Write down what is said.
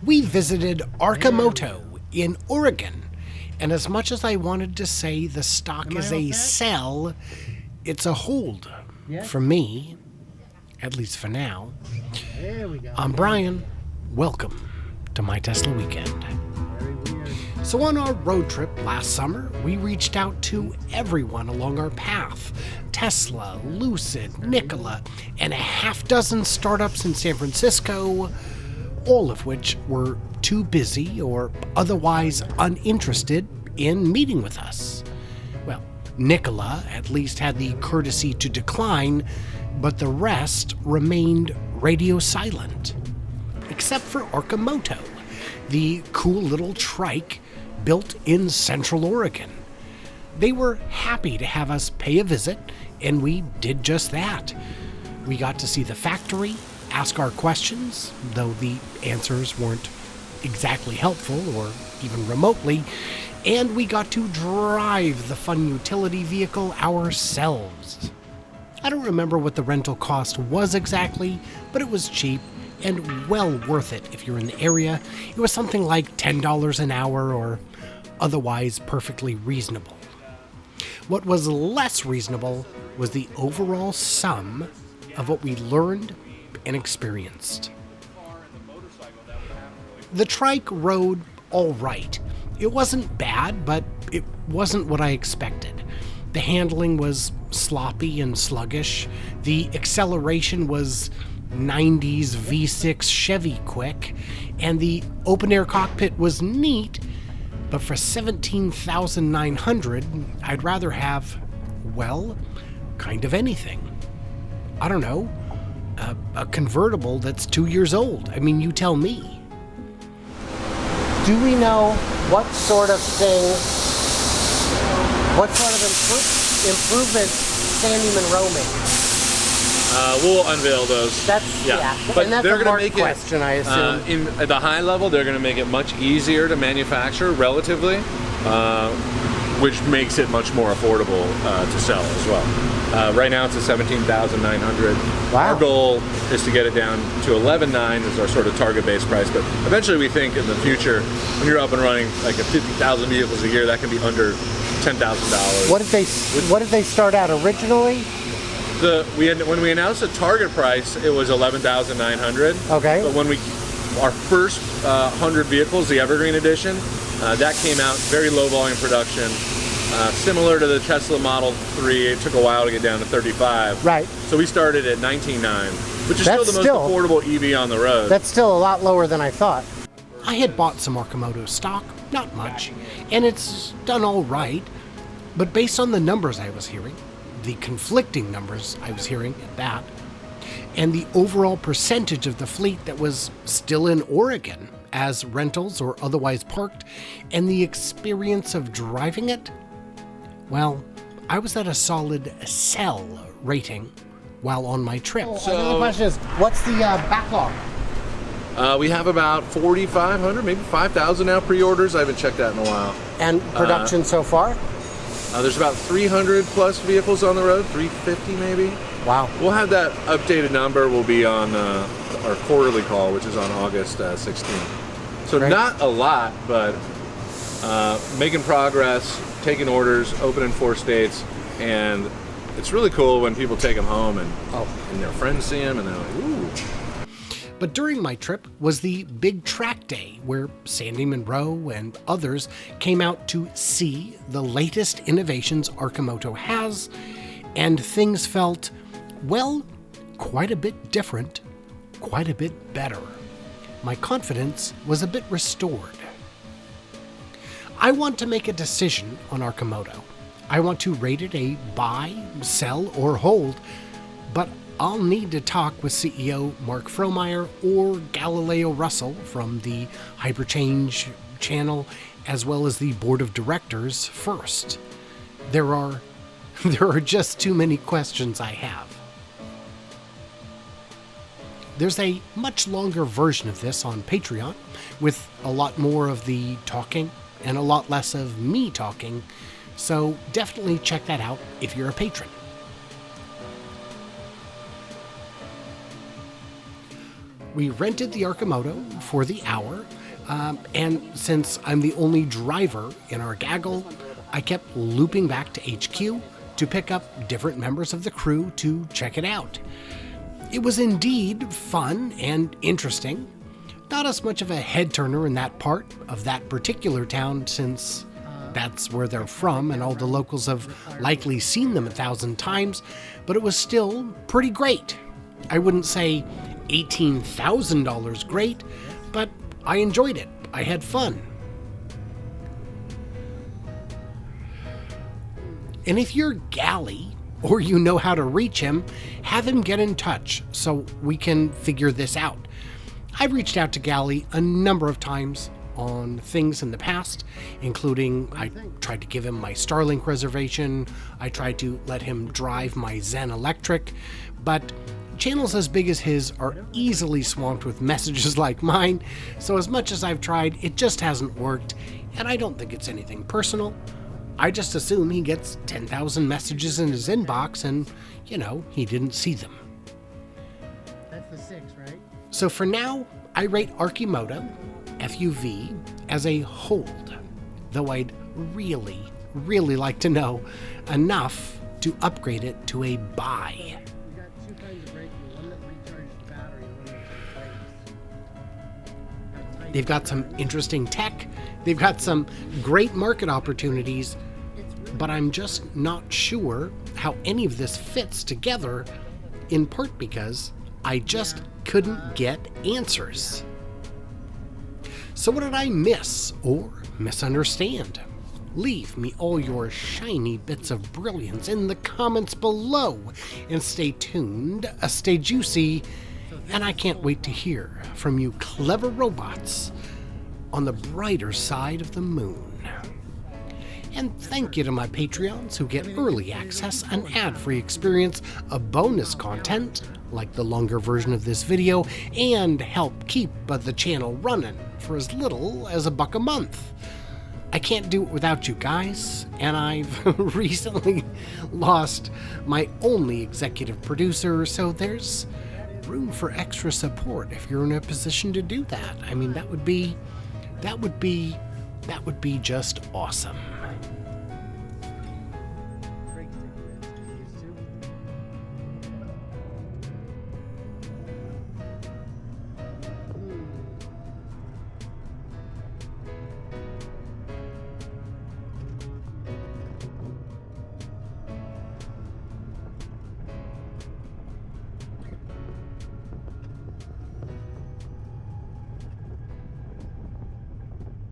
We visited Arcimoto in Oregon, and as much as I wanted to say the stock is a sell, it's a hold for me, at least for now. There we go. I'm Brian. Welcome to My Tesla Weekend. Very weird. So on our road trip last summer, we reached out to everyone along our path. Tesla, Lucid, Nikola, and a half dozen startups in San Francisco, all of which were too busy or otherwise uninterested in meeting with us. Well, Nikola at least had the courtesy to decline, but the rest remained radio silent. Except for Arcimoto, the cool little trike built in Central Oregon. They were happy to have us pay a visit, and we did just that. We got to see the factory, ask our questions, though the answers weren't exactly helpful or even remotely, and we got to drive the fun utility vehicle ourselves. I don't remember what the rental cost was exactly, but it was cheap and well worth it if you're in the area. It was something like $10 an hour or otherwise perfectly reasonable. What was less reasonable was the overall sum of what we learned and experienced. The trike rode all right. It wasn't bad, but it wasn't what I expected. The handling was sloppy and sluggish. The acceleration was 90s V6 Chevy quick, and the open-air cockpit was neat, but for $17,900, I'd rather have, well, kind of anything. I don't know, a convertible that's 2 years old. I mean, you tell me. Do we know what sort of improvements Sandy Monroe made? We'll unveil those. That's But and that's they're a going to Mark make question, I assume. at the high level, they're going to make it much easier to manufacture relatively, which makes it much more affordable to sell as well. Right now it's at $17,900. Wow. Our goal is to get it down to $11,900 is our sort of target base price, but eventually we think in the future, when you're up and running like at 50,000 vehicles a year, that can be under $10,000. What did they start out originally? When we announced the target price, it was $11,900. Okay. But when our first 100 vehicles, the Evergreen Edition, that came out very low volume production, similar to the Tesla Model 3. It took a while to get down to 35. Right. So we started at $19,900, which is still the most affordable EV on the road. That's still a lot lower than I thought. I had bought some Arcimoto stock, not much, and it's done all right. But based on the numbers I was hearing, the conflicting numbers I was hearing at that, and the overall percentage of the fleet that was still in Oregon as rentals or otherwise parked, and the experience of driving it, well, I was at a solid sell rating while on my trip. So the question is, what's the backlog? We have about 4,500, maybe 5,000 now pre-orders. I haven't checked that in a while. And production so far? There's about 300 plus vehicles on the road, 350 maybe. Wow. We'll have that updated number. Will be on our quarterly call, which is on August 16th. So Great. Not a lot, but making progress, taking orders, open in 4 states, and it's really cool when people take them home and their friends see them and they're like, ooh. But during my trip was the big track day where Sandy Monroe and others came out to see the latest innovations Arcimoto has, and things felt, well, quite a bit different, quite a bit better. My confidence was a bit restored. I want to make a decision on Arcimoto. I want to rate it a buy, sell, or hold, but I'll need to talk with CEO Mark Frohmeyer or Galileo Russell from the Hyperchange channel, as well as the board of directors first. There are just too many questions I have. There's a much longer version of this on Patreon with a lot more of the talking and a lot less of me talking, so definitely check that out if you're a patron. We rented the Arcimoto for the hour, and since I'm the only driver in our gaggle, I kept looping back to HQ to pick up different members of the crew to check it out. It was indeed fun and interesting. Not as much of a head turner in that part of that particular town, since that's where they're from and all the locals have likely seen them 1,000 times, but it was still pretty great. I wouldn't say $18,000 great, but I enjoyed it. I had fun. And if you're Galley, or you know how to reach him, have him get in touch so we can figure this out. I've reached out to Galley a number of times on things in the past, including I tried to give him my Starlink reservation, I tried to let him drive my Zen Electric, but channels as big as his are easily swamped with messages like mine, so as much as I've tried, it just hasn't worked, and I don't think it's anything personal. I just assume he gets 10,000 messages in his inbox and, he didn't see them. That's the 6, right? So for now, I rate Arcimoto, FUV, as a hold, though I'd really, really like to know enough to upgrade it to a buy. We got 2 kinds of braking, one that recharges the battery and one that brakes. They've got some interesting tech, they've got some great market opportunities, but I'm just not sure how any of this fits together, in part because I just couldn't get answers. So what did I miss or misunderstand? Leave me all your shiny bits of brilliance in the comments below, and stay tuned, stay juicy, and I can't wait to hear from you clever robots on the brighter side of the moon. And thank you to my Patreons who get early access, an ad-free experience, a bonus content, like the longer version of this video, and help keep the channel running for as little as $1 a month. I can't do it without you guys, and I've recently lost my only executive producer, so there's room for extra support if you're in a position to do that. I mean, that would be just awesome.